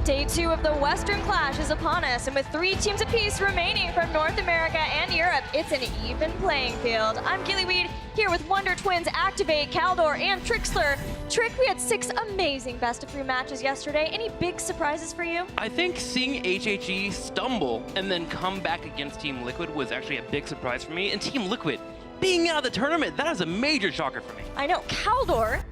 Day 2 of the Western Clash is upon us, and with 3 teams apiece remaining from North America and Europe, it's an even playing field. I'm Gillyweed, here with Wonder Twins, Activate, Caldor, and Trixler. Trick, we had 6 amazing best-of-3 matches yesterday. Any big surprises for you? I think seeing HGC stumble and then come back against Team Liquid was actually a big surprise for me. And Team Liquid being out of the tournament, that is a major shocker for me. I know, Caldor,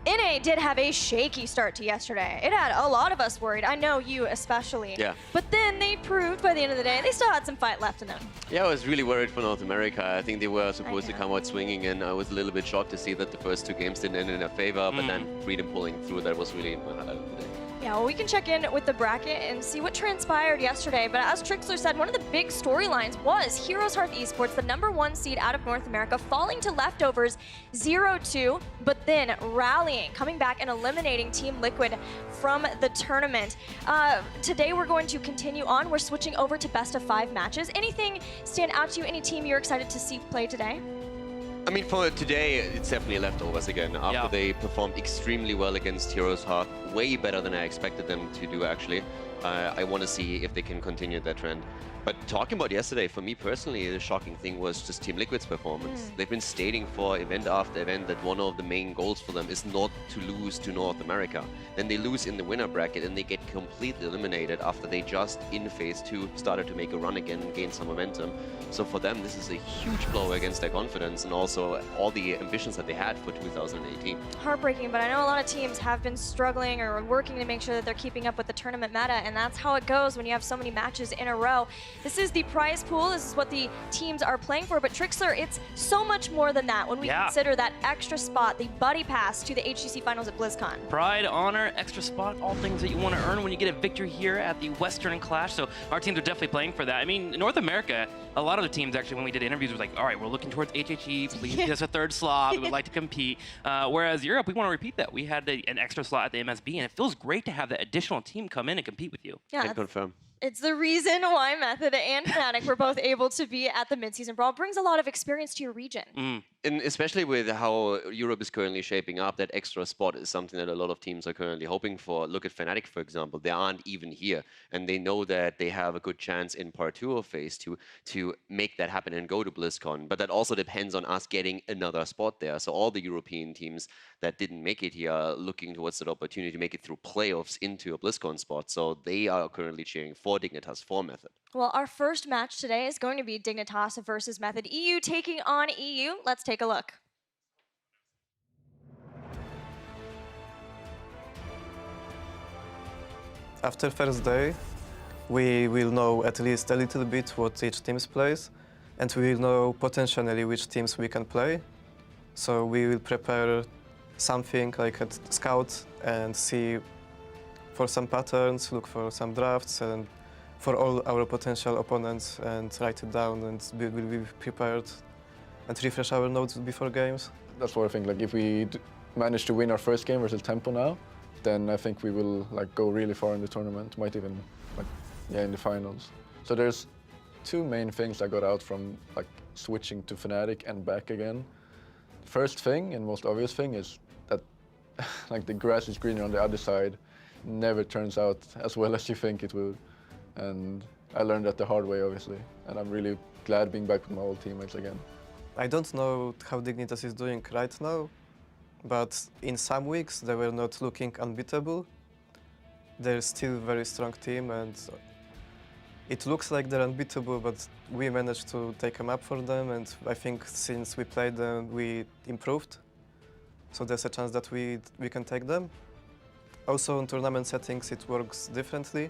NA did have a shaky start to yesterday. It had a lot of us worried. I know you especially. Yeah. But then they proved by the end of the day, they still had some fight left in them. Yeah, I was really worried for North America. I think they were supposed to come out swinging, and I was a little bit shocked to see that the first 2 games didn't end in their favor, but then Freedom pulling through, that was really my highlight of the day. Yeah, well, we can check in with the bracket and see what transpired yesterday. But as Trixler said, one of the big storylines was Heroes Hearth Esports, the #1 seed out of North America, falling to Leftovers 0-2, but then rallying, coming back and eliminating Team Liquid from the tournament. Today we're going to continue on. We're switching over to best-of-5 matches. Anything stand out to you? Any team you're excited to see play today? I mean, for today, it's definitely Leftovers again. After they performed extremely well against Heroes Hearth, way better than I expected them to do, actually. I want to see if they can continue that trend. But talking about yesterday, for me personally, the shocking thing was just Team Liquid's performance. They've been stating for event after event that one of the main goals for them is not to lose to North America. Then they lose in the winner bracket and they get completely eliminated after they just, in Phase 2, started to make a run again and gain some momentum. So for them, this is a huge blow against their confidence and also all the ambitions that they had for 2018. Heartbreaking, but I know a lot of teams have been struggling or working to make sure that they're keeping up with the tournament meta, and that's how it goes when you have so many matches in a row. This is the prize pool. This is what the teams are playing for. But Trixler, it's so much more than that when we consider that extra spot, the buddy pass to the HGC finals at BlizzCon. Pride, honor, extra spot, all things that you want to earn when you get a victory here at the Western Clash. So our teams are definitely playing for that. I mean, North America, a lot of the teams actually, when we did interviews, was like, all right, we're looking towards HHE. Please give us a 3rd slot. We would like to compete. Whereas Europe, we want to repeat that. We had an extra slot at the MSB, and it feels great to have that additional team come in and compete with you. Yeah, Can confirm. It's the reason why Method and Fnatic were both able to be at the Mid-Season Brawl. It brings a lot of experience to your region. And especially with how Europe is currently shaping up, that extra spot is something that a lot of teams are currently hoping for. Look at Fnatic, for example. They aren't even here, and they know that they have a good chance in Part 2 of Phase 2 to make that happen and go to BlizzCon. But that also depends on us getting another spot there. So all the European teams that didn't make it here are looking towards that opportunity to make it through playoffs into a BlizzCon spot. So they are currently cheering for Dignitas, for Method. Well, our first match today is going to be Dignitas versus Method. EU taking on EU. Let's take a look. After first day, we will know at least a little bit what each team plays, and we will know potentially which teams we can play. So we will prepare something like a scout and see for some patterns, look for some drafts, and for all our potential opponents, and write it down, and we will be prepared and refresh our notes before games. That's what I think. Like, if we manage to win our first game versus Tempo now, then I think we will go really far in the tournament. Might even in the finals. So there's 2 main things I got out from switching to Fnatic and back again. First thing and most obvious thing is that the grass is greener on the other side. Never turns out as well as you think it will. And I learned that the hard way, obviously. And I'm really glad being back with my old teammates again. I don't know how Dignitas is doing right now, but in some weeks they were not looking unbeatable. They're still a very strong team, and it looks like they're unbeatable, but we managed to take them up for them, and I think since we played them, we improved. So there's a chance that we can take them. Also, in tournament settings, it works differently.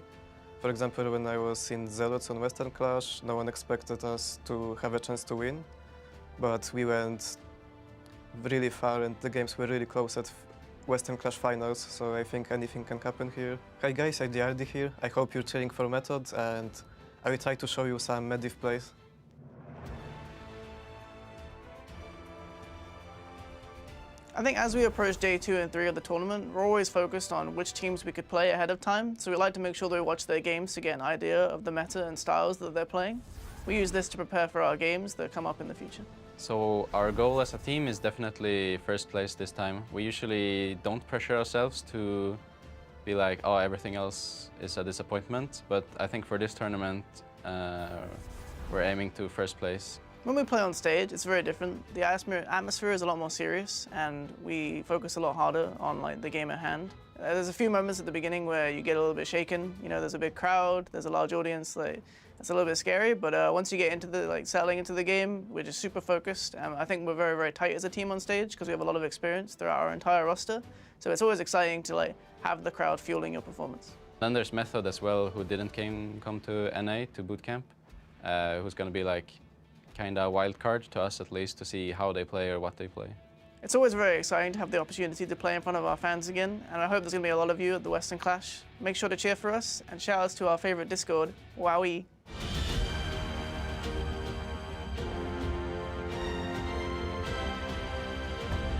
For example, when I was in Zealots on Western Clash, no one expected us to have a chance to win, but we went really far and the games were really close at Western Clash finals, so I think anything can happen here. Hi guys, IDRD here. I hope you're cheering for Method, and I will try to show you some Medivh plays. I think as we approach day 2 and 3 of the tournament, we're always focused on which teams we could play ahead of time. So we like to make sure that we watch their games to get an idea of the meta and styles that they're playing. We use this to prepare for our games that come up in the future. So our goal as a team is definitely first place this time. We usually don't pressure ourselves to be like, oh, everything else is a disappointment. But I think for this tournament, we're aiming to first place. When we play on stage, it's very different. The atmosphere is a lot more serious, and we focus a lot harder on like the game at hand. There's a few moments at the beginning where you get a little bit shaken. You know, there's a big crowd, there's a large audience. Like, it's a little bit scary, but once you get into the settling into the game, we're just super focused. I think we're very, very tight as a team on stage because we have a lot of experience throughout our entire roster. So it's always exciting to have the crowd fueling your performance. Then there's Method as well, who didn't come to NA to boot camp, who's going to be like kind of a wild card to us at least to see how they play or what they play. It's always very exciting to have the opportunity to play in front of our fans again, and I hope there's going to be a lot of you at the Western Clash. Make sure to cheer for us, and shout outs to our favorite Discord, Wowie.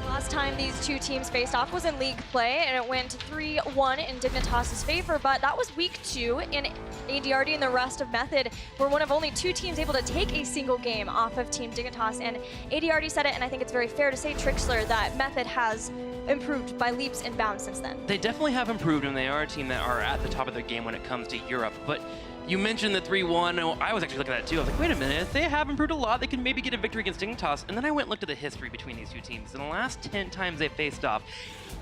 Last time these two teams faced off was in league play, and it went 3-1 in Dignitas' favor, but that was week 2 in ADRD and the rest of Method were one of only 2 teams able to take a single game off of Team Dignitas, and ADRD said it, and I think it's very fair to say, Trixler, that Method has improved by leaps and bounds since then. They definitely have improved, and they are a team that are at the top of their game when it comes to Europe, but you mentioned the 3-1. I was actually looking at that too. I was like, wait a minute, they have improved a lot. They can maybe get a victory against Dignitas. And then I went and looked at the history between these two teams. In the last 10 times they faced off,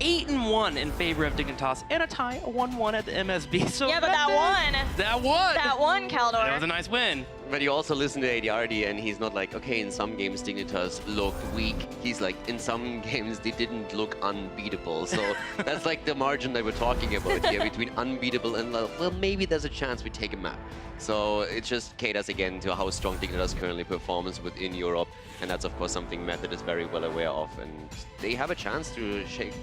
8-1 in favor of Dignitas, and a tie, a 1-1 at the MSB. So yeah, but that won. That won. That won, Caldor. That was a nice win. But you also listen to ADRD, and he's not like, okay, in some games Dignitas looked weak. He's like, in some games they didn't look unbeatable. So that's like the margin that we're talking about here between unbeatable and, well, maybe there's a chance we take a map. So it just caters again to how strong Dignitas currently performs within Europe. And that's, of course, something Method is very well aware of. And they have a chance to shake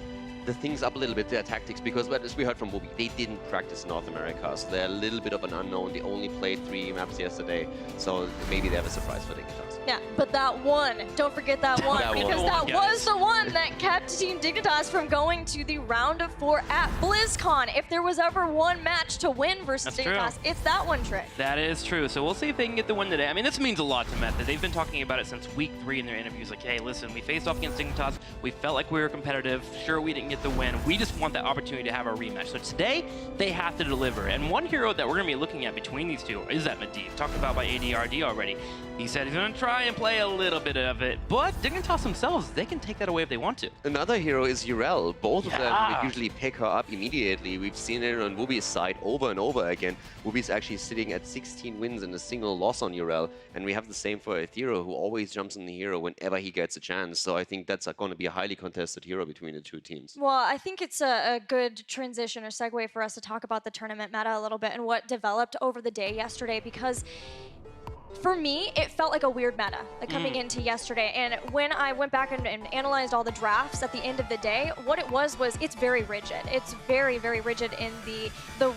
the things up a little bit, their tactics, because as we heard from Bobby, they didn't practice North America, so they're a little bit of an unknown. They only played 3 maps yesterday, so maybe they have a surprise for Dignitas. Yeah, but that one, don't forget that one, because that was the one that kept Team Dignitas from going to the round of 4 at BlizzCon. If there was ever one match to win versus Dignitas, it's that one, Trick. That is true, so we'll see if they can get the win today. I mean, this means a lot to Method. They've been talking about it since week 3 in their interviews, like, hey, listen, we faced off against Dignitas, we felt like we were competitive, sure, we didn't get the win, we just want that opportunity to have a rematch. So today, they have to deliver, and one hero that we're going to be looking at between these two is that Medivh, talked about by ADRD already. He said he's going to try and play a little bit of it, but Dignitas themselves, they can take that away if they want to. Another hero is Urel. Both of them usually pick her up immediately. We've seen it on Wubi's side over and over again. Wubi's actually sitting at 16 wins and a single loss on Urel, and we have the same for Ethereal, who always jumps on the hero whenever he gets a chance. So I think that's going to be a highly contested hero between the two teams. Well, I think it's a good transition or segue for us to talk about the tournament meta a little bit and what developed over the day yesterday, because for me, it felt like a weird meta coming into yesterday. And when I went back and analyzed all the drafts at the end of the day, what it was it's very rigid. It's very, very rigid in the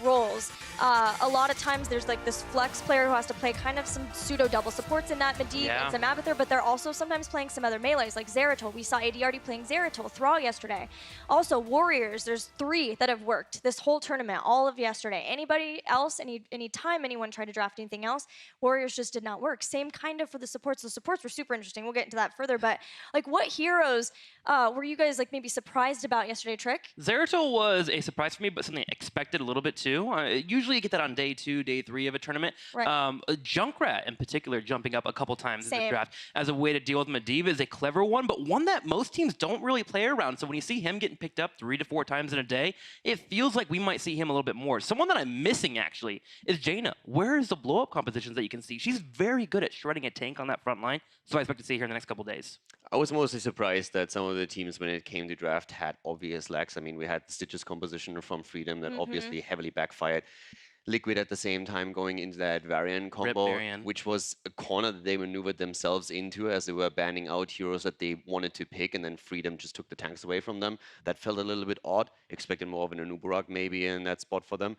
roles. A lot of times there's like this flex player who has to play kind of some pseudo double supports in that Medivh and some Abathur, but they're also sometimes playing some other melees like Zeratul. We saw ADRD playing Zeratul, Thrall yesterday. Also Warriors, there's 3 that have worked this whole tournament, all of yesterday. Anybody else, any time anyone tried to draft anything else, Warriors just did not work. Same kind of for the supports. The supports were super interesting. We'll get into that further, but like what heroes were you guys like maybe surprised about yesterday, Trick? Zeratul was a surprise for me, but something I expected a little bit too. Usually you get that on day 2, day 3 of a tournament. Right. Junkrat in particular jumping up a couple times in the draft as a way to deal with Medivh is a clever one, but one that most teams don't really play around. So when you see him getting picked up 3 to 4 times in a day, it feels like we might see him a little bit more. Someone that I'm missing actually is Jaina. Where is the blow-up compositions that you can see? She's very good at shredding a tank on that front line, so I expect to see her in the next couple days. I was mostly surprised that some of the teams, when it came to draft, had obvious lacks. I mean, we had Stitch's composition from Freedom that obviously heavily backfired. Liquid at the same time going into that Varian combo, which was a corner that they maneuvered themselves into as they were banning out heroes that they wanted to pick, and then Freedom just took the tanks away from them. That felt a little bit odd. Expected more of an Anubarak maybe in that spot for them.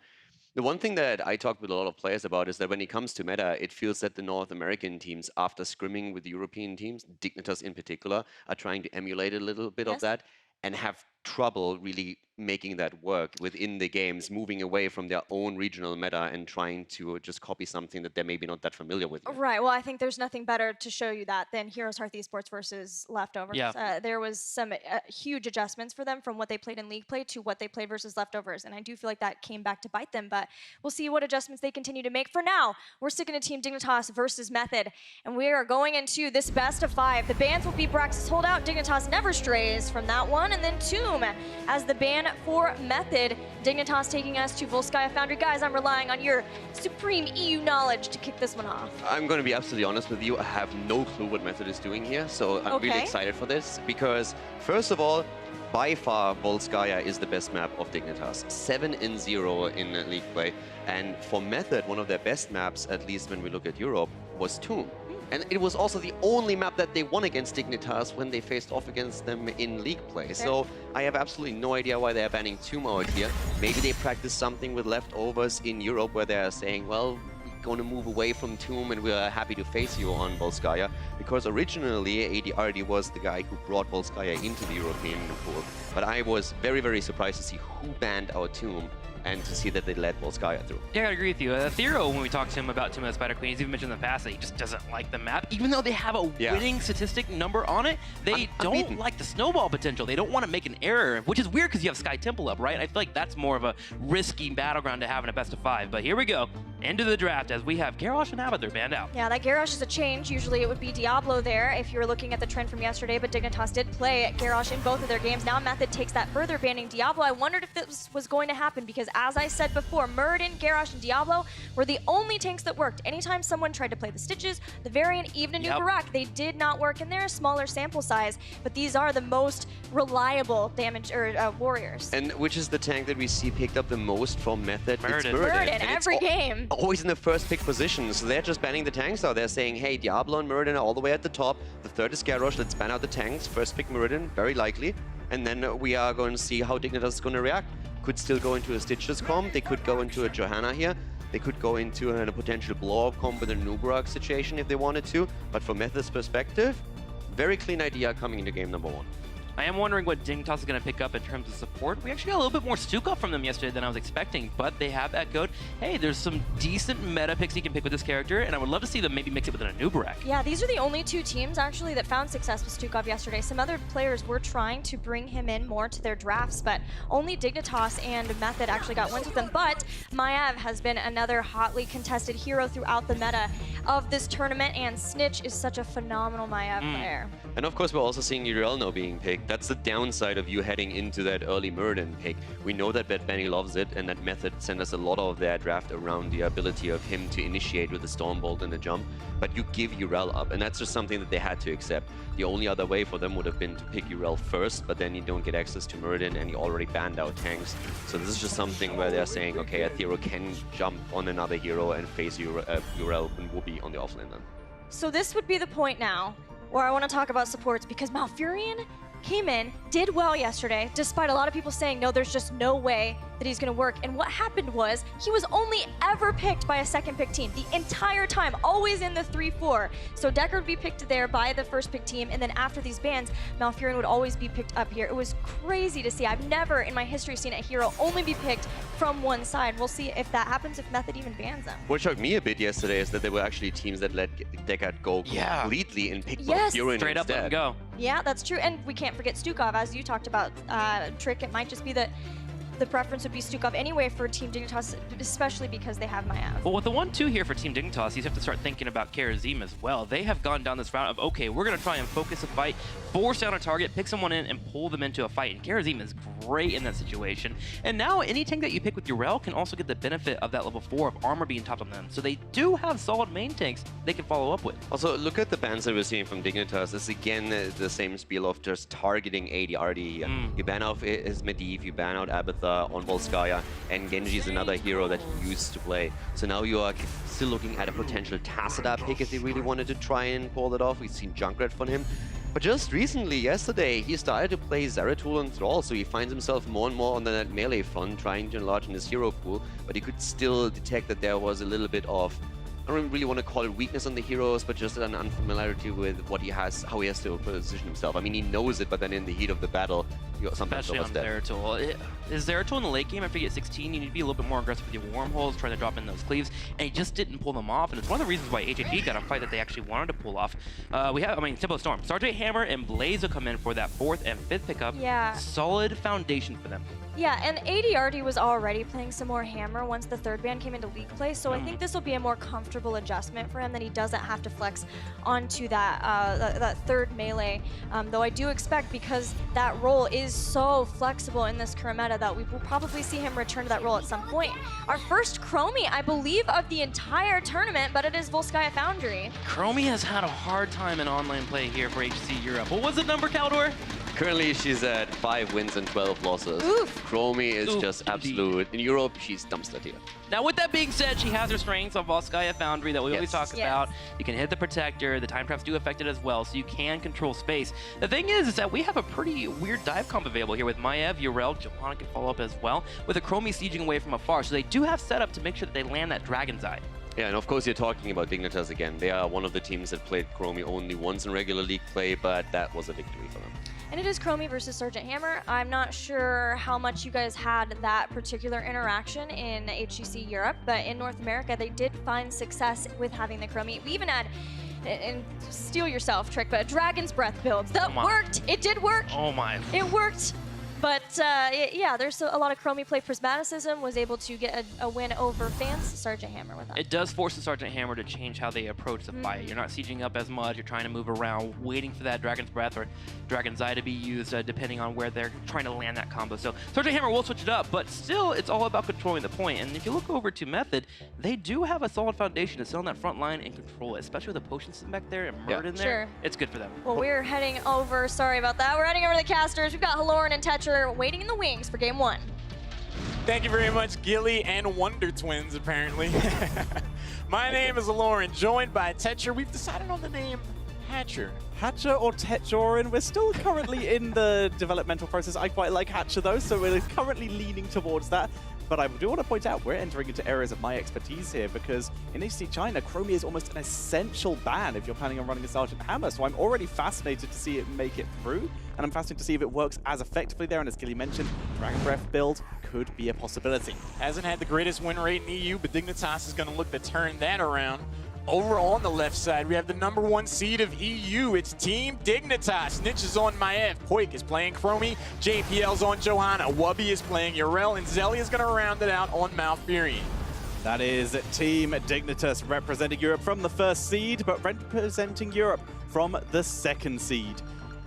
The one thing that I talked with a lot of players about is that when it comes to meta, it feels that the North American teams, after scrimming with the European teams, Dignitas in particular, are trying to emulate a little bit of that and have trouble really making that work within the games, moving away from their own regional meta and trying to just copy something that they're maybe not that familiar with yet. Right. Well, I think there's nothing better to show you that than Heroes Hearth Esports versus Leftovers. Yeah. There was some huge adjustments for them from what they played in League play to what they played versus Leftovers, and I do feel like that came back to bite them, but we'll see what adjustments they continue to make. For now, we're sticking to Team Dignitas versus Method, and we are going into this best of 5. The bans will be Braxis Holdout, Dignitas never strays from that one, and then Tomb as the ban for Method. Dignitas taking us to Volskaya Foundry. Guys, I'm relying on your supreme EU knowledge to kick this one off. I'm going to be absolutely honest with you. I have no clue what Method is doing here, so I'm really excited for this because, first of all, by far, Volskaya is the best map of Dignitas. 7-0 in League play. And for Method, one of their best maps, at least when we look at Europe, was Tomb. And it was also the only map that they won against Dignitas when they faced off against them in League play. So I have absolutely no idea why they're banning Tomb out here. Maybe they practice something with Leftovers in Europe where they're saying, well, we're going to move away from Tomb and we're happy to face you on Volskaya. Because originally, ADRD was the guy who brought Volskaya into the European pool. But I was very, very surprised to see who banned our Tomb and to see that they let Volskaya through. Yeah, I agree with you. Thero, when we talked to him about Tomb of the Spider Queen, he's even mentioned in the past that he just doesn't like the map. Even though they have a winning statistic number on it, they don't like the snowball potential. They don't want to make an error, which is weird because you have Sky Temple up, right? I feel like that's more of a risky battleground to have in a best of 5. But here we go, into the draft as we have Garrosh and Abathur banned out. Yeah, that Garrosh is a change. Usually it would be Diablo there if you were looking at the trend from yesterday, but Dignitas did play Garrosh in both of their games. Now Method takes that further, banning Diablo. I wondered if this was going to happen because, as I said before, Muradin, Garrosh, and Diablo were the only tanks that worked. Anytime someone tried to play the Stitches, the Variant, even a new Barak, they did not work, and they're a smaller sample size, but these are the most reliable damage warriors. And which is the tank that we see picked up the most from Method? Muradin. It's Muradin. Muradin, every game. Always in the first pick position, so they're just banning the tanks out. They're saying, hey, Diablo and Muradin are all the way at the top. The third is Garrosh, let's ban out the tanks. First pick Muradin, very likely. And then we are going to see how Dignitas is going to react. Could still go into a Stitches comp, they could go into a Johanna here, they could go into a potential blow-up comp with a Nubarak situation if they wanted to, but from Method's perspective, very clean idea coming into game number 1. I am wondering what Dignitas is going to pick up in terms of support. We actually got a little bit more Stukov from them yesterday than I was expecting, but they have echoed, hey, there's some decent meta picks you can pick with this character, and I would love to see them maybe mix it with a Nubarak. Yeah, these are the only 2 teams actually that found success with Stukov yesterday. Some other players were trying to bring him in more to their drafts, but only Dignitas and Method actually got wins with them. But Maiev has been another hotly contested hero throughout the meta of this tournament, and Snitch is such a phenomenal Maiev player. And of course, we're also seeing Urelno being picked. That's the downside of you heading into that early Muradin pick. We know that Bad Benny loves it, and that Method sent us a lot of their draft around the ability of him to initiate with the Stormbolt and the jump. But you give Urel up, and that's just something that they had to accept. The only other way for them would have been to pick Urel first, but then you don't get access to Muradin, and you already banned out tanks. So this is just something where they're saying, okay, Athero can jump on another hero and face Urel and Whoopi on the offlane then. So this would be the point now where I want to talk about supports, because Malfurion came in, did well yesterday, despite a lot of people saying, no, there's just no way that he's going to work. And what happened was, he was only ever picked by a second pick team the entire time, always in the 3-4. So Decker would be picked there by the first pick team, and then after these bans, Malfurion would always be picked up here. It was crazy to see. I've never in my history seen a hero only be picked from one side. We'll see if that happens, if Method even bans them. What shocked me a bit yesterday is that there were actually teams that let Deckard go completely and picked Malfurion straight up let him go. Yeah, that's true. And we can't forget Stukov, as you talked about. Trick, it might just be that the preference would be Stukov anyway for Team Dignitas, especially because they have Maiev. Well, with the 1-2 here for Team Dignitas, you have to start thinking about Karazim as well. They have gone down this route of, okay, we're going to try and focus a fight, force down a target, pick someone in, and pull them into a fight. And Karazim is great in that situation. And now any tank that you pick with Urel can also get the benefit of that level 4 of armor being topped on them. So they do have solid main tanks they can follow up with. Also, look at the bans that we're seeing from Dignitas. It's again the same spiel of just targeting ADRD. You ban out his Medivh, you ban out Abathur on Volskaya, and Genji is another hero that he used to play. So now you are still looking at a potential Tassadar pick if they really wanted to try and pull that off. We've seen Junkrat from him. But just recently, yesterday, he started to play Zeratul and Thrall, so he finds himself more and more on that melee front, trying to enlarge in his hero pool, but he could still detect that there was a little bit of I don't really want to call it weakness on the heroes, but just an unfamiliarity with what he has, how he has to position himself. I mean, he knows it, but then in the heat of the battle, you sometimes Especially on overstep. Zeratul. Is Zeratul in the late game after you get 16, you need to be a little bit more aggressive with your wormholes, trying to drop in those cleaves, and he just didn't pull them off, and it's one of the reasons why HGC got a fight that they actually wanted to pull off. Simple Storm. Sergeant Hammer and Blaze will come in for that 4th and 5th pickup. Yeah. Solid foundation for them. Yeah, and ADRD was already playing some more Hammer once the 3rd ban came into League play, so I think this will be a more comfortable adjustment for him, that he doesn't have to flex onto that 3rd melee. Though I do expect, because that role is so flexible in this current meta, that we will probably see him return to that role at some point. Our first Chromie, I believe, of the entire tournament, but it is Volskaya Foundry. Chromie has had a hard time in online play here for HGC Europe. What was the number, Caldor? Currently, she's at 5 wins and 12 losses. Oof. Chromie is Oof, just indeed. absolute. In Europe, she's dumpster tier. Now, with that being said, she has her strengths on Volskaya Foundry that we always talk Yes. about. You can hit the Protector. The time traps do affect it as well, so you can control space. The thing is that we have a pretty weird dive comp available here with Maev, Urel, Johanna can follow up as well, with a Chromie sieging away from afar. So they do have setup to make sure that they land that Dragon's Eye. Yeah, and of course you're talking about Dignitas again. They are one of the teams that played Chromie only once in regular league play, but that was a victory for them. And it is Chromie versus Sergeant Hammer. I'm not sure how much you guys had that particular interaction in HGC Europe, but in North America, they did find success with having the Chromie. We even had, and steal yourself, Trick, but Dragon's Breath builds. That worked. It did work. Oh my. It worked. But yeah, there's a lot of Chromie play. Prismaticism was able to get a win over fans. Sergeant Hammer with that. It does force the Sergeant Hammer to change how they approach the fight. You're not sieging up as much. You're trying to move around, waiting for that Dragon's Breath or Dragon's Eye to be used, depending on where they're trying to land that combo. So Sergeant Hammer will switch it up, but still, it's all about controlling the point. And if you look over to Method, they do have a solid foundation to sit on that front line and control it, especially with the potion system back there and Murd in there. Sure. It's good for them. Well, we're heading over. Sorry about that. We're heading over to the casters. We've got Haloran and Tetcher waiting in the wings for game 1. Thank you very much, Gilly and Wonder Twins, apparently. My name is Lauren, joined by Tetcher. We've decided on the name Hatcher. Hatcher or Tetjorin, we're still currently in the developmental process. I quite like Hatcher though, so we're currently leaning towards that. But I do want to point out we're entering into areas of my expertise here, because in HC China, Chromie is almost an essential ban if you're planning on running a Sergeant Hammer. So I'm already fascinated to see it make it through, and I'm fascinated to see if it works as effectively there. And as Gilly mentioned, Dragon Breath build could be a possibility. Hasn't had the greatest win rate in EU, but Dignitas is going to look to turn that around. Over on the left side, we have the #1 seed of EU. It's Team Dignitas. Snitch is on Maev. Poik is playing Chromie. JPL's on Johanna. Wubby is playing Urel. And Zelly is going to round it out on Malfurion. That is Team Dignitas representing Europe from the 1st seed, but representing Europe from the 2nd seed.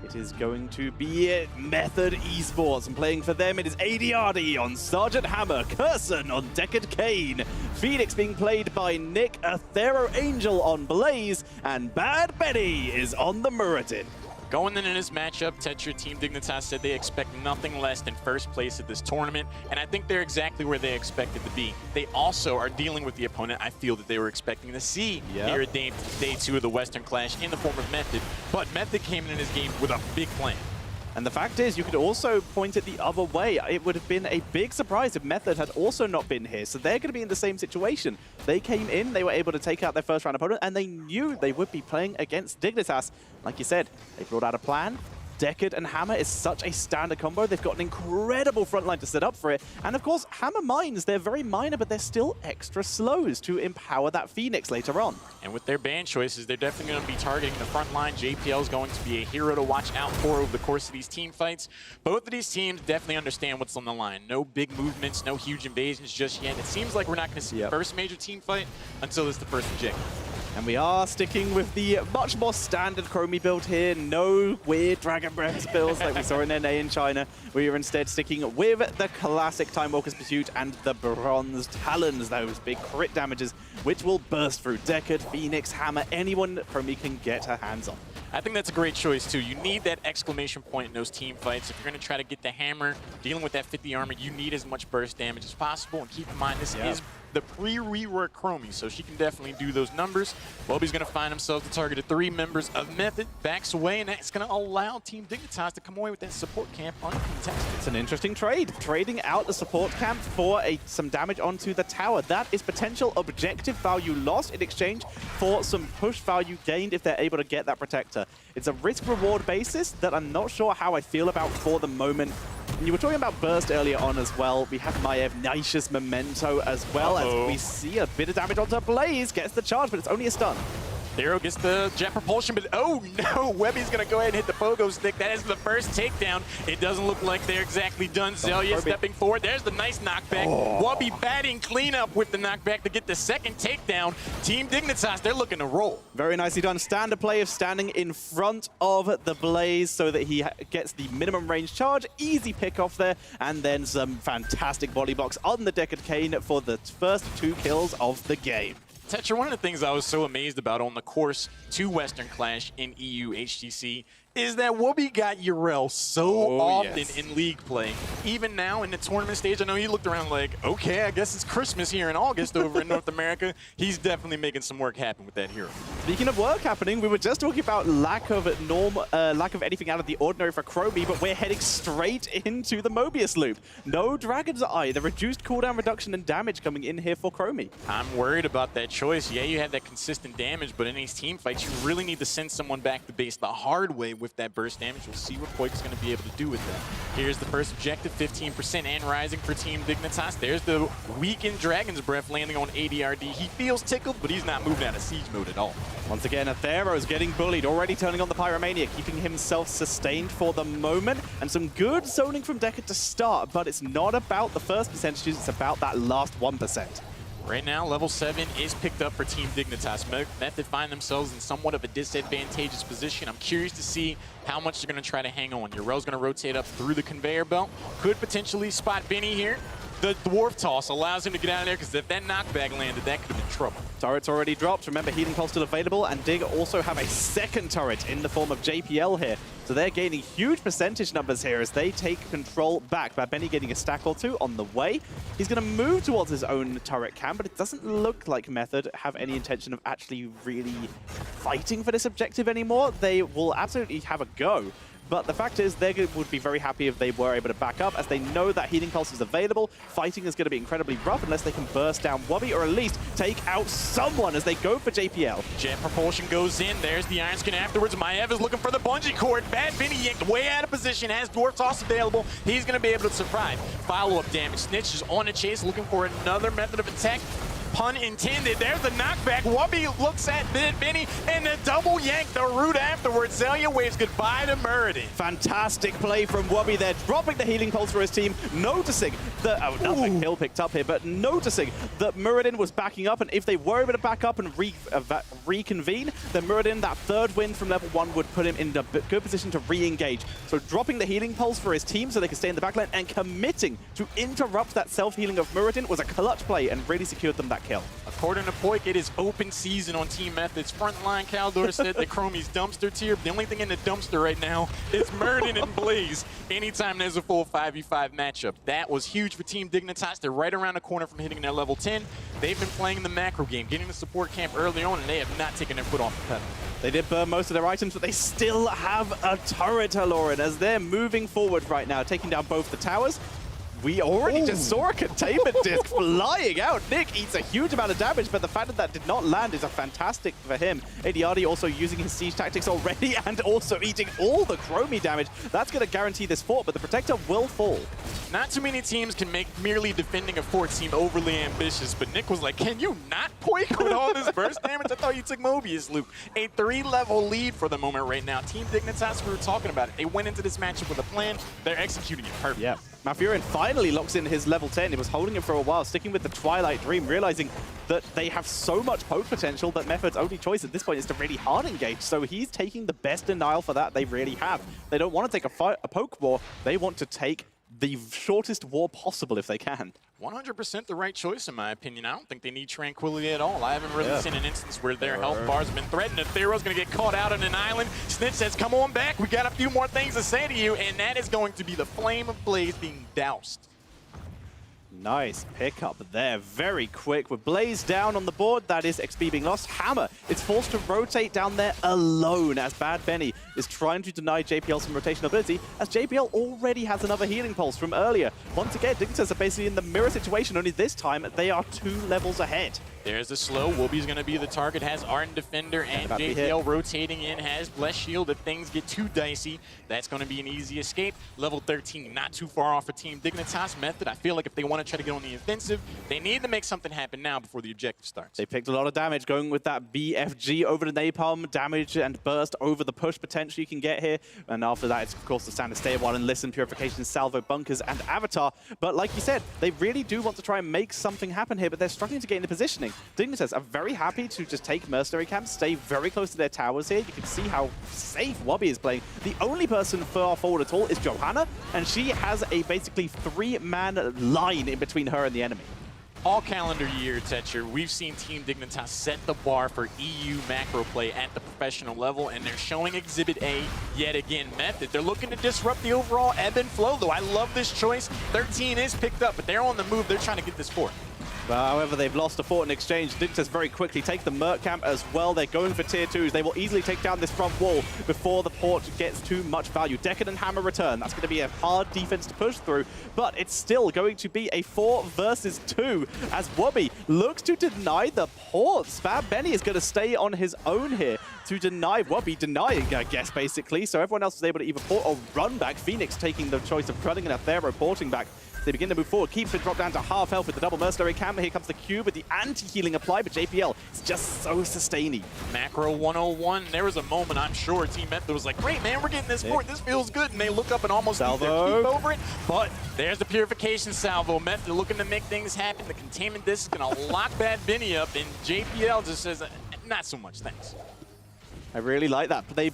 It is going to be Method Esports, and playing for them it is ADRD on Sergeant Hammer, Curson on Deckard Kane, Phoenix being played by Nick, Athero Angel on Blaze, and Bad Betty is on the Muradin. Going into this matchup, Tetra Team Dignitas said they expect nothing less than 1st place at this tournament, and I think they're exactly where they expected to be. They also are dealing with the opponent I feel that they were expecting to see here at day 2 of the Western Clash in the form of Method, but Method came in this game with a big plan. And the fact is, you could also point it the other way. It would have been a big surprise if Method had also not been here. So they're going to be in the same situation. They came in, they were able to take out their 1st round opponent, and they knew they would be playing against Dignitas. Like you said, they brought out a plan. Deckard and Hammer is such a standard combo. They've got an incredible front line to set up for it. And of course, Hammer mines, they're very minor, but they're still extra slows to empower that Phoenix later on. And with their ban choices, they're definitely going to be targeting the front line. JPL is going to be a hero to watch out for over the course of these team fights. Both of these teams definitely understand what's on the line. No big movements, no huge invasions just yet. It seems like we're not going to see the first major team fight until it's the first objective. And we are sticking with the much more standard Chromie build here. No weird Dragon Breath builds like we saw in NA in China. We are instead sticking with the classic Time Walker's Pursuit and the Bronze Talons, those big crit damages, which will burst through Deckard, Phoenix, Hammer, anyone Chromie can get her hands on. I think that's a great choice, too. You need that exclamation point in those team fights. If you're going to try to get the hammer, dealing with that 50 armor, you need as much burst damage as possible. And keep in mind, this is the pre-rework Chromie, so she can definitely do those numbers. Wubby's going to find himself the target of 3 members of Method, backs away, and that's going to allow Team Dignitas to come away with that support camp uncontested. It's an interesting trade. Trading out the support camp for some damage onto the tower. That is potential objective value lost in exchange for some push value gained if they're able to get that protector. It's a risk-reward basis that I'm not sure how I feel about for the moment. And you were talking about burst earlier on as well. We have Maev, Nicious Memento as well as we see a bit of damage onto Blaze. Gets the charge, but it's only a stun. Thero gets the jet propulsion, but oh no, Webby's going to go ahead and hit the pogo stick. That is the first takedown. It doesn't look like they're exactly done. Zelia stepping forward. There's the nice knockback. Wubby batting cleanup with the knockback to get the second takedown. Team Dignitas, they're looking to roll. Very nicely done. Standard play of standing in front of the Blaze so that he gets the minimum range charge. Easy pick off there, and then some fantastic body blocks on the Deckard Cain for the first 2 kills of the game. Tetra, one of the things I was so amazed about on the course to Western Clash in EU HGC is that Wubby got Yrel so often in league play. Even now in the tournament stage, I know he looked around like, okay, I guess it's Christmas here in August over in North America. He's definitely making some work happen with that hero. Speaking of work happening, we were just talking about lack of anything out of the ordinary for Chromie, but we're heading straight into the Mobius loop. No Dragon's Eye, the reduced cooldown reduction and damage coming in here for Chromie. I'm worried about that choice. Yeah, you had that consistent damage, but in these team fights, you really need to send someone back to base the hard way with that burst damage. We'll see what Poik's going to be able to do with that. Here's the first objective, 15% and rising for Team Dignitas. There's the weakened Dragon's Breath landing on ADRD. He feels tickled, but he's not moving out of siege mode at all. Once again, Thero's getting bullied, already turning on the Pyromania, keeping himself sustained for the moment. And some good zoning from Deckard to start, but it's not about the first percentages, it's about that last 1%. Right now, level 7 is picked up for Team Dignitas. Method find themselves in somewhat of a disadvantageous position. I'm curious to see how much they're going to try to hang on. Yrel's going to rotate up through the conveyor belt. Could potentially spot Benny here. The Dwarf Toss allows him to get out of there, because if that knockback landed, that could have been trouble. Turret's already dropped. Remember, Healing Pulse still available, and Dig also have a second turret in the form of JPL here. So they're gaining huge percentage numbers here as they take control back. Bad Benny getting a stack or 2 on the way. He's going to move towards his own turret cam, but it doesn't look like Method have any intention of actually really fighting for this objective anymore. They will absolutely have a go. But the fact is, they would be very happy if they were able to back up, as they know that Healing Pulse is available. Fighting is going to be incredibly rough unless they can burst down Wubby, or at least take out someone as they go for JPL. Jet propulsion goes in. There's the Iron Skin afterwards. Maev is looking for the bungee cord. Bad Vinny yanked way out of position. Has Dwarf Toss available. He's going to be able to survive. Follow-up damage. Snitch is on the chase, looking for another method of attack. Pun intended. There's the knockback. Wubby looks at Benny and the double yank, the root afterwards. Zelia waves goodbye to Muradin. Fantastic play from Wubby there, dropping the Healing Pulse for his team, noticing that, nothing Hill picked up here, but noticing that Muradin was backing up, and if they were able to back up and reconvene, then Muradin, that third win from level 1 would put him in a good position to re-engage. So dropping the Healing Pulse for his team so they can stay in the backline and committing to interrupt that self-healing of Muradin was a clutch play and really secured them that kill. According to Poik, it is open season on Team Method's front line. Caldor said that Chromie's dumpster tier. The only thing in the dumpster right now is Muradin and Blaze. Anytime there's a full 5v5 matchup. That was huge for Team Dignitas. They're right around the corner from hitting their level 10. They've been playing the macro game, getting the support camp early on, and they have not taken their foot off the pedal. They did burn most of their items, but they still have a turret, Aloran, as they're moving forward right now, taking down both the towers. We already just saw a containment disc flying out. Nick eats a huge amount of damage, but the fact that that did not land is a fantastic for him. ADRD also using his siege tactics already and also eating all the Chromie damage. That's going to guarantee this fort, but the Protector will fall. Not too many teams can make merely defending a fort seem overly ambitious, but Nick was like, can you not Poik with all this burst damage? I thought you took Mobius loop. A 3-level lead for the moment right now. Team Dignitas, we were talking about it. They went into this matchup with a plan. They're executing it perfectly. Yeah. Malfurion finally locks in his level 10. He was holding it for a while, sticking with the Twilight Dream, realizing that they have so much poke potential that Method's only choice at this point is to really hard engage. So he's taking the best denial for that they really have. They don't want to take a poke war. They want to take the shortest war possible if they can. 100% the right choice, in my opinion. I don't think they need Tranquility at all. I haven't really seen an instance where their health bars have been threatened. Ethereal's going to get caught out on an island. Snitch says, come on back. We got a few more things to say to you, and that is going to be the Flame of Blaze being doused. Nice pickup there, very quick. With Blaze down on the board, that is XP being lost. Hammer is forced to rotate down there alone as Bad Benny is trying to deny JPL some rotation ability, as JPL already has another healing pulse from earlier. Once again, Dignitas are basically in the mirror situation, only this time they are 2 levels ahead. There's the slow. Wooby's going to be the target. Has Ardent Defender and JPL rotating in. Has Bless Shield. If things get too dicey, that's going to be an easy escape. Level 13, not too far off for Team Dignitas. Method, I feel like if they want to try to get on the offensive, they need to make something happen now before the objective starts. They picked a lot of damage, going with that BFG over the Napalm, damage and burst over the push potential you can get here. And after that, it's of course the standard stay a while and listen, purification, salvo, bunkers, and avatar. But like you said, they really do want to try and make something happen here, but they're struggling to get into positioning. Dignitas are very happy to just take mercenary camps, stay very close to their towers here. You can see how safe Wobby is playing. The only person far forward at all is Johanna, and she has a basically 3-man line in between her and the enemy. All calendar year, Tetcher, we've seen Team Dignitas set the bar for EU macro play at the professional level, and they're showing Exhibit A yet again. Method, they're looking to disrupt the overall ebb and flow, though. I love this choice. 13 is picked up, but they're on the move. They're trying to get this fort. However, they've lost a fort in exchange. Dignitas very quickly take the Merc camp as well. They're going for tier 2s. They will easily take down this front wall before the port gets too much value. Decadent Hammer return. That's going to be a hard defense to push through, but it's still going to be a 4 versus 2 as Wobby looks to deny the ports. Bad Benny is going to stay on his own here to deny Wobby, denying, I guess, basically. So everyone else is able to either port or run back. Phoenix taking the choice of running and Athero porting back. They begin to move forward. Keeps it dropped down to half health with the double mercenary camp. Here comes the cube with the anti-healing applied, but JPL is just so sustaining. Macro 101. There was a moment, I'm sure, Team Method was like, great, man, we're getting this fort. This feels good. And they look up and almost keep their keep over it. But there's the purification salvo. Method looking to make things happen. The containment disc is going to lock Bad Benny up, and JPL just says, not so much, thanks. I really like that. But they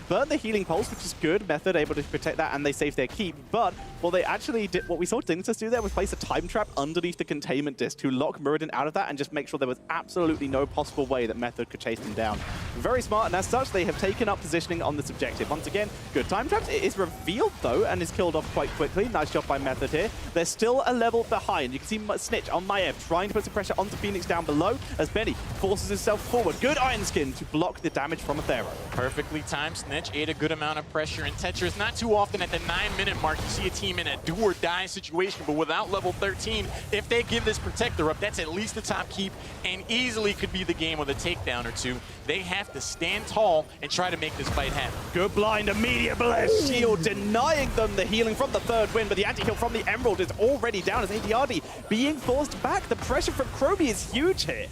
burn the healing pulse, which is good. Method able to protect that, and they save their keep. But what they actually did, what we saw Dignitas do there was place a time trap underneath the containment disc to lock Muradin out of that and just make sure there was absolutely no possible way that Method could chase them down. Very smart, and as such, they have taken up positioning on this objective. Once again, good time traps. It is revealed, though, and is killed off quite quickly. Nice job by Method here. They're still a level behind. You can see Snitch on Maev trying to put some pressure onto Phoenix down below as Benny forces himself forward. Good Iron Skin to block the damage from Athero. Perfectly timed. Snitch ate a good amount of pressure, and Tetris, not too often at the 9-minute mark, you see a team in a do-or-die situation, but without level 13, if they give this Protector up, that's at least the top keep, and easily could be the game with a takedown or two. They have to stand tall and try to make this fight happen. Good blind, immediate blast shield, denying them the healing from the third win, but the anti-heal from the Emerald is already down as ADRD being forced back. The pressure from Kroby is huge here.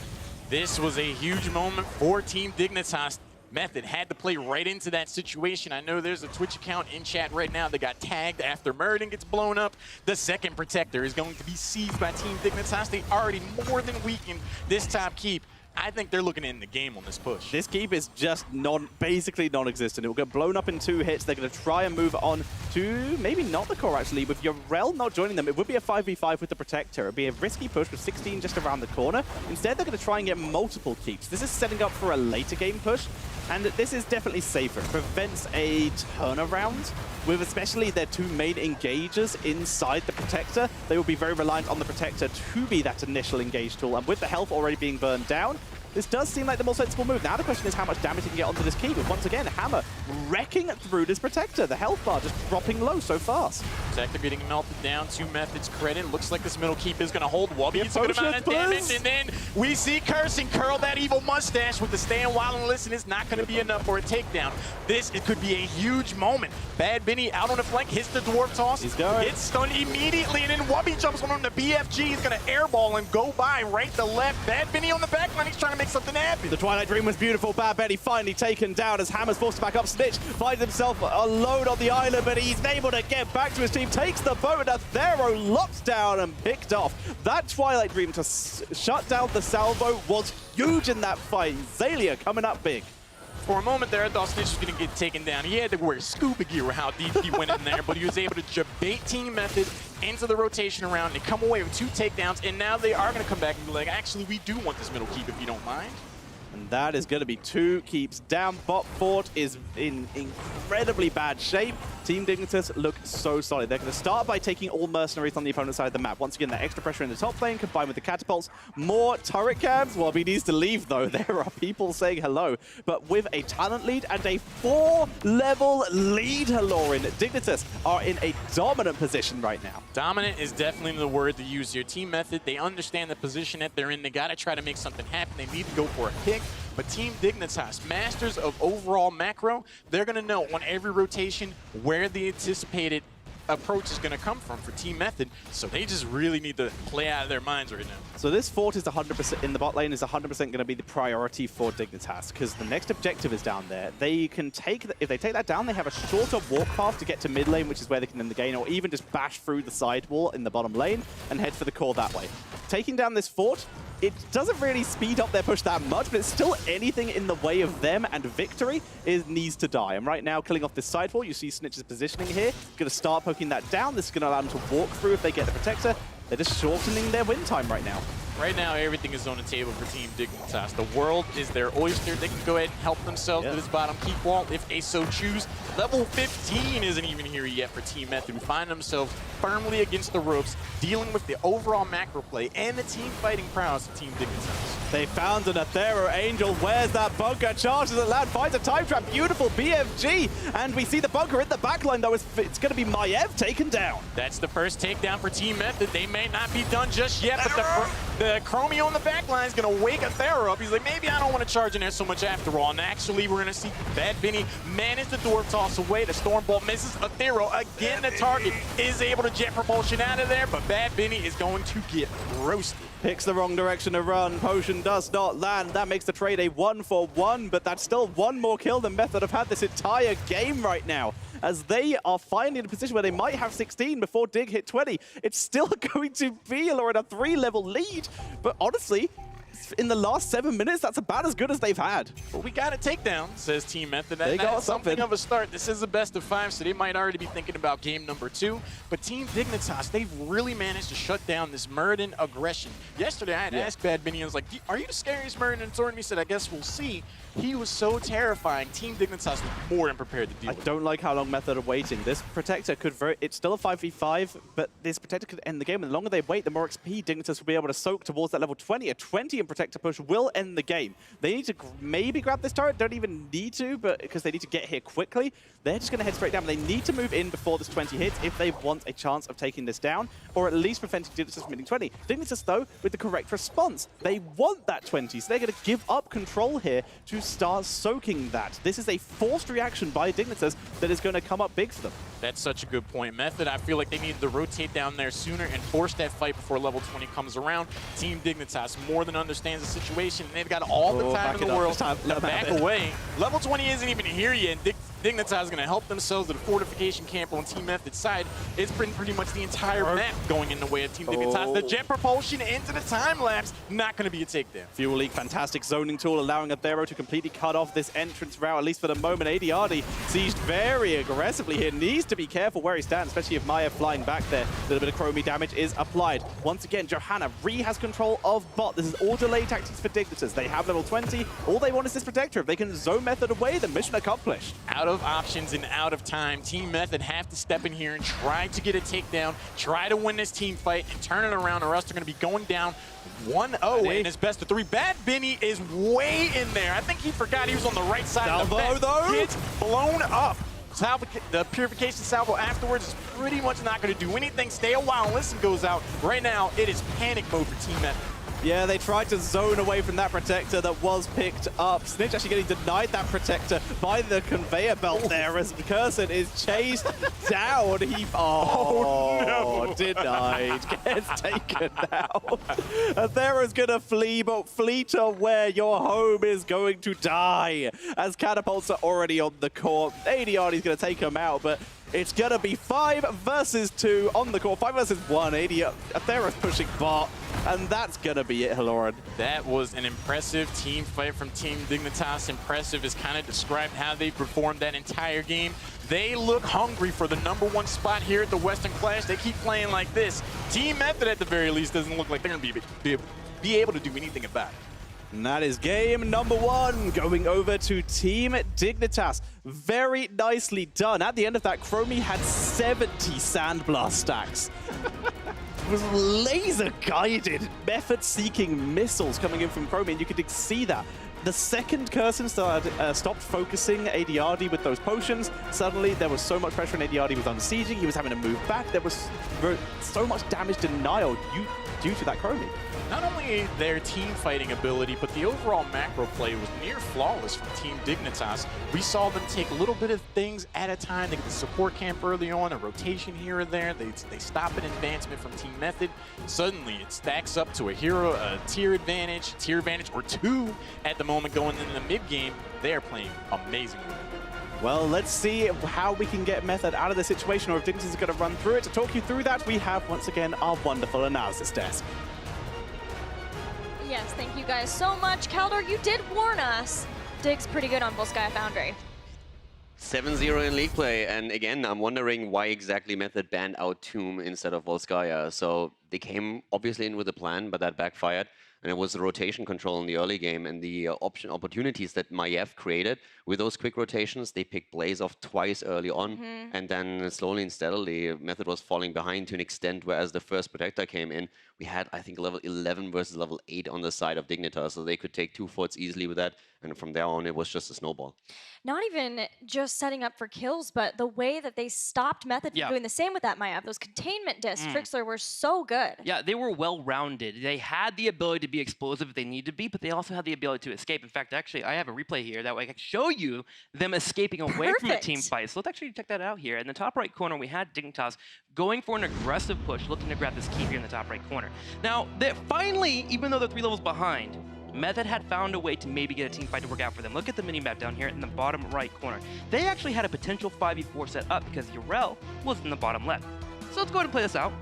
This was a huge moment for Team Dignitas. Method had to play right into that situation. I know there's a Twitch account in chat right now that got tagged after Muradin gets blown up. The second Protector is going to be seized by Team Dignitas. They already more than weakened this top keep. I think they're looking to end the game on this push. This keep is just basically non-existent. It will get blown up in 2 hits. They're going to try and move on to maybe not the core, actually. With Yorel not joining them, it would be a 5v5 with the Protector. It would be a risky push with 16 just around the corner. Instead, they're going to try and get multiple keeps. This is setting up for a later game push, and this is definitely safer. It prevents a turnaround with especially their 2 main engagers inside the Protector. They will be very reliant on the Protector to be that initial engage tool, and with the health already being burned down, this does seem like the more sensible move. Now the question is how much damage he can get onto this keep. But once again, Hammer wrecking through this Protector. The health bar just dropping low so fast. Protector getting melted down to Method's credit. Looks like this middle keep is going to hold Wobby. It's a good amount of damage. And then we see Cursing curl that evil mustache with the stand while and listen is not going to be enough for a takedown. It could be a huge moment. Bad Benny out on the flank, hits the dwarf toss. He's going. Gets stunned immediately, and then Wobby jumps on him. The BFG. He's going to airball and go by right to left. Bad Benny on the back line. He's trying to make something happen. The Twilight Dream was beautiful. Bad Benny finally taken down as Hammer's forced to back up. Snitch finds himself alone on the island, but he's able to get back to his team. Takes the boat, and Athero locked down and picked off. That Twilight Dream to shut down the salvo was huge in that fight. Xaylia coming up big. For a moment there, I thought Snitch was going to get taken down. He had to wear scuba gear with how deep he went in there, but he was able to bait Team Method into the rotation around and come away with 2 takedowns, and now they are going to come back and be like, actually, we do want this middle keep if you don't mind. And that is going to be 2 keeps down. Bot Fort is in incredibly bad shape. Team Dignitas look so solid. They're going to start by taking all mercenaries on the opponent's side of the map. Once again, that extra pressure in the top lane combined with the catapults. More turret cams. Well, he needs to leave, though. There are people saying hello. But with a talent lead and a 4-level lead, Halorin, Dignitas are in a dominant position right now. Dominant is definitely the word to use here. Team Method, they understand the position that they're in. They got to try to make something happen. They need to go for a pick. But Team Dignitas, masters of overall macro, they're going to know on every rotation where the anticipated approach is going to come from for Team Method. So they just really need to play out of their minds right now. So this fort is 100% in the bot lane is 100% going to be the priority for Dignitas because the next objective is down there. They can take, if they take that down, they have a shorter walk path to get to mid lane, which is where they can end the game, or even just bash through the side wall in the bottom lane and head for the core that way. Taking down this fort, it doesn't really speed up their push that much, but it's still anything in the way of them, and victory needs to die. And right now, killing off this side wall, you see Snitch's positioning here. Going to start poking that down. This is going to allow them to walk through if they get the Protector. They're just shortening their win time right now. Right now, everything is on the table for Team Dignitas. The world is their oyster. They can go ahead and help themselves to this bottom keep wall if they so choose. Level 15 isn't even here yet for Team Method, who find themselves firmly against the ropes, dealing with the overall macro play and the team fighting prowess of Team Dignitas. They found an Athero Angel. Where's that bunker? Charges it loud, finds a time trap. Beautiful BFG. And we see the bunker in the backline, though. It's going to be Maiev taken down. That's the first takedown for Team Method. They may not be done just yet, but the Chromie on the backline is going to wake Athero up. He's like, maybe I don't want to charge in there so much after all. And actually, we're going to see Bad Vinny manage the dwarf toss away. The Stormbolt misses Athero. Again, the target is able to jet propulsion out of there, but Bad Vinny is going to get roasted. Picks the wrong direction to run. Potion does not land. That makes the trade a 1-for-1, but that's still one more kill than Method have had this entire game right now, as they are finally in a position where they might have 16 before Dig hit 20. It's still going to be a 3-level lead, but honestly, in the last 7 minutes, that's about as good as they've had. Well, we got a takedown, says Team Method. They got something of a start. This is a best of 5, so they might already be thinking about game number 2. But Team Dignitas, they've really managed to shut down this Muradin aggression. Yesterday, I had asked Bad Vinny, I was like, are you the scariest Muradin in the tournament? He said, I guess we'll see. He was so terrifying. Team Dignitas was more than prepared to deal with it. I don't like how long Method are waiting. This Protector could it's still a 5v5, but this Protector could end the game. And the longer they wait, the more XP Dignitas will be able to soak towards that level 20. A 20 in Protector push will end the game. They need to maybe grab this turret. Don't even need to, but because they need to get here quickly. They're just going to head straight down. They need to move in before this 20 hits if they want a chance of taking this down, or at least preventing Dignitas from hitting 20. Dignitas, though, with the correct response. They want that 20, so they're going to give up control here to start soaking that. This is a forced reaction by Dignitas that is going to come up big for them. That's such a good point. Method, I feel like they need to rotate down there sooner and force that fight before level 20 comes around. Team Dignitas more than understands the situation, and they've got all the time in the world to back away. Level 20 isn't even here yet. Dignitas is going to help themselves with a fortification camp on Team Method's side. It's been pretty much the entire map going in the way of Team Dignitas. The jet propulsion into the time lapse, not going to be a takedown. Fuel Leak, fantastic zoning tool, allowing Athero to completely cut off this entrance route, at least for the moment. Adiardi sieged very aggressively here. Needs to be careful where he stands, especially if Maya flying back there. A little bit of Chromie damage is applied. Once again, Johanna has control of bot. This is all delay tactics for Dignitas. They have level 20. All they want is this Protector. If they can zone Method away, then mission accomplished. Out of options and out of time, Team Method have to step in here and try to get a takedown, try to win this team fight, and turn it around, or else they're going to be going down 1-0 in his best of 3. Bad Vinny is way in there. I think he forgot he was on the right side of the map. Though? Gets blown up. The purification salvo afterwards is pretty much not going to do anything. Stay a while and listen goes out. Right now, it is panic mode for Team Method. Yeah, they tried to zone away from that Protector that was picked up. Snitch actually getting denied that Protector by the conveyor belt there as Curson is chased down. No. Denied. Gets taken out. Athero's gonna flee, but flee to where your home is going to die. As catapults are already on the court. Adiardi's gonna take him out, but It's gonna be 5 versus 2 on the court, 5 versus 1. Atheros pushing bot, and that's gonna be it, Haloran. That was an impressive team fight from Team Dignitas. Impressive is kind of described how they performed that entire game. They look hungry for the #1 spot here at the Western Clash. They keep playing like this. Team Method, at the very least, doesn't look like they're going to be able to do anything about it. And that is game #1 going over to Team Dignitas. Very nicely done. At the end of that, Chromie had 70 Sandblast stacks. It was laser-guided, method-seeking missiles coming in from Chromie, and you could see that. The second Curson stopped focusing ADRD with those potions, suddenly there was so much pressure on ADRD was unsieging, he was having to move back, there was so much damage denial due to that Chromie. Not only their team fighting ability, but the overall macro play was near flawless from Team Dignitas. We saw them take a little bit of things at a time. They get the support camp early on, a rotation here or there. They stop an advancement from Team Method. Suddenly, it stacks up to a hero, a tier advantage, or 2 at the moment going into the mid-game. They are playing amazingly. Well, let's see how we can get Method out of the situation, or if Dignitas is going to run through it. To talk you through that, we have, once again, our wonderful analysis desk. Yes, thank you guys so much. Kaldor, you did warn us. Dig's pretty good on Volskaya Foundry. 7-0 in league play, and again, I'm wondering why exactly Method banned out Tomb instead of Volskaya. So they came obviously in with a plan, but that backfired. And it was the rotation control in the early game and the opportunities that Maiev created. With those quick rotations, they picked Blaze off twice early on, and then slowly and steadily, Method was falling behind to an extent where as the first Protector came in, we had, I think, level 11 versus level 8 on the side of Dignitas, so they could take 2 forts easily with that, and from there on, it was just a snowball. Not even just setting up for kills, but the way that they stopped Method from doing the same with that Maiev. Those containment discs, Trixler, were so good. Yeah, they were well-rounded. They had the ability to be explosive if they needed to be, but they also had the ability to escape. In fact, actually, I have a replay here that way I can show you them escaping away from the team fight. So let's actually check that out here. In the top right corner, we had Dignitas going for an aggressive push, looking to grab this key here in the top right corner. Now, finally, even though they're 3 levels behind, Method had found a way to maybe get a team fight to work out for them. Look at the mini-map down here in the bottom right corner. They actually had a potential 5v4 set up because Urel was in the bottom left. So let's go ahead and play this out.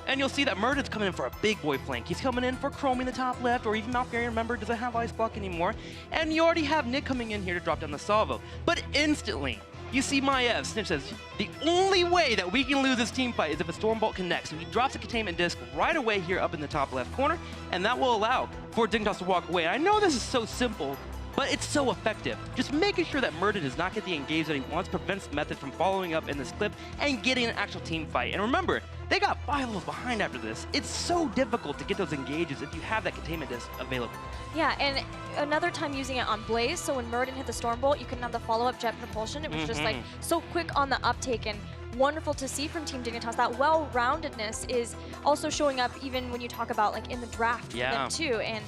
And you'll see that Murder's coming in for a big boy flank. He's coming in for Chromie in the top left, or even Malfurion, remember, doesn't have Ice Block anymore. And you already have Nick coming in here to drop down the salvo. But instantly, you see Maiev. Snitch says, the only way that we can lose this team fight is if a Stormbolt connects. So he drops a containment disc right away here up in the top left corner, and that will allow for Dignitas to walk away. And I know this is so simple, but it's so effective. Just making sure that Murder does not get the engage that he wants prevents Method from following up in this clip and getting an actual team fight. And remember, they got 5 levels behind after this. It's so difficult to get those engages if you have that containment disc available. Yeah, and another time using it on Blaze, so when Murden hit the Stormbolt, you couldn't have the follow-up jet propulsion. It was just like so quick on the uptake, and wonderful to see from Team Dignitas. That well-roundedness is also showing up even when you talk about like in the draft for them too. And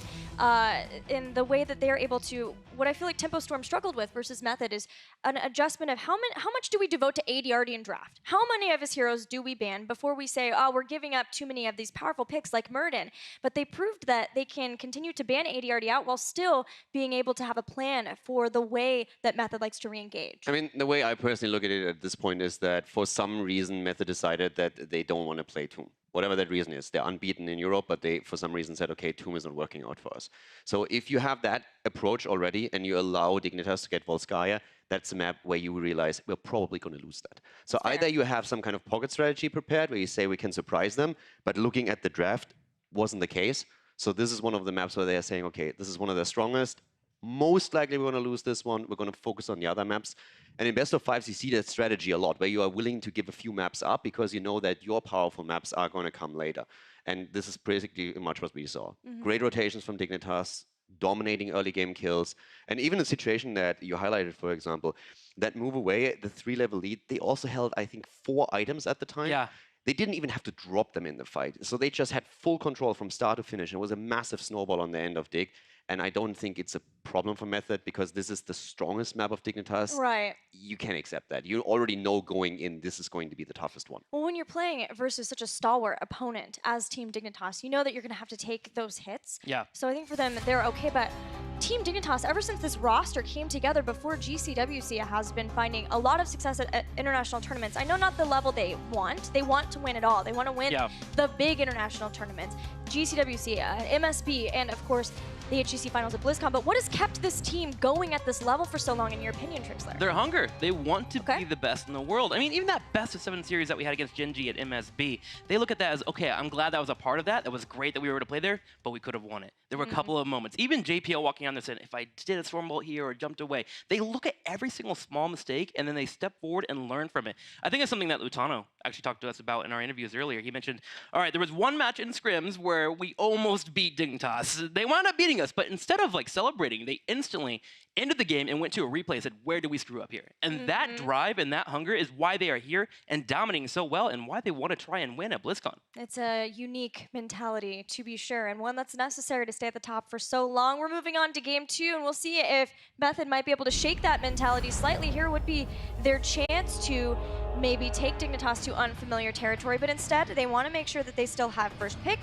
in the way that they're able to, what I feel like Tempo Storm struggled with versus Method is an adjustment of how much do we devote to ADRD in draft? How many of his heroes do we ban before we say, oh, we're giving up too many of these powerful picks like Murden? But they proved that they can continue to ban ADRD out while still being able to have a plan for the way that Method likes to re-engage. I mean, the way I personally look at it at this point is that for some reason, Method decided that they don't want to play Tomb. Whatever that reason is. They're unbeaten in Europe, but they, for some reason, said, okay, Tomb is not working out for us. So if you have that approach already and you allow Dignitas to get Volskaya, that's a map where you realize we're probably going to lose that. So either you have some kind of pocket strategy prepared where you say we can surprise them, but looking at the draft wasn't the case. So this is one of the maps where they are saying, okay, this is one of the strongest. Most likely we're going to lose this one. We're going to focus on the other maps. And in best of 5s, you see that strategy a lot, where you are willing to give a few maps up because you know that your powerful maps are going to come later. And this is basically much what we saw. Great rotations from Dignitas, dominating early game kills. And even the situation that you highlighted, for example, that move away, the 3-level lead, they also held, I think, 4 items at the time. Yeah. They didn't even have to drop them in the fight. So they just had full control from start to finish. It was a massive snowball on the end of Dig. And I don't think it's a problem for Method because this is the strongest map of Dignitas. Right. You can accept that. You already know going in, this is going to be the toughest one. Well, when you're playing it versus such a stalwart opponent as Team Dignitas, you know that you're going to have to take those hits. Yeah. So I think for them, they're okay. But Team Dignitas, ever since this roster came together before GCWC, has been finding a lot of success at international tournaments. I know not the level they want. They want to win it all. They want to win the big international tournaments. GCWC, MSB, and of course, the HGC finals at BlizzCon. But what has kept this team going at this level for so long, in your opinion, Trixler? Their hunger. They want to be the best in the world. I mean, even that best of 7 series that we had against Gen.G at MSB, they look at that as, okay, I'm glad that was a part of that. That was great that we were able to play there, but we could have won it. There were a couple of moments. Even JPL walking on there saying, if I did a Stormbolt here or jumped away, they look at every single small mistake and then they step forward and learn from it. I think it's something that Lutano actually talked to us about in our interviews earlier. He mentioned, all right, there was one match in scrims where we almost beat Dignitas. They wound up beating us, but instead of like celebrating, they instantly ended the game and went to a replay and said, where did we screw up here? And that drive and that hunger is why they are here and dominating so well and why they want to try and win at BlizzCon. It's a unique mentality, to be sure, and one that's necessary to stay at the top for so long. We're moving on to game 2, and we'll see if Method might be able to shake that mentality slightly. Here would be their chance to maybe take Dignitas to unfamiliar territory, but instead they want to make sure that they still have first pick.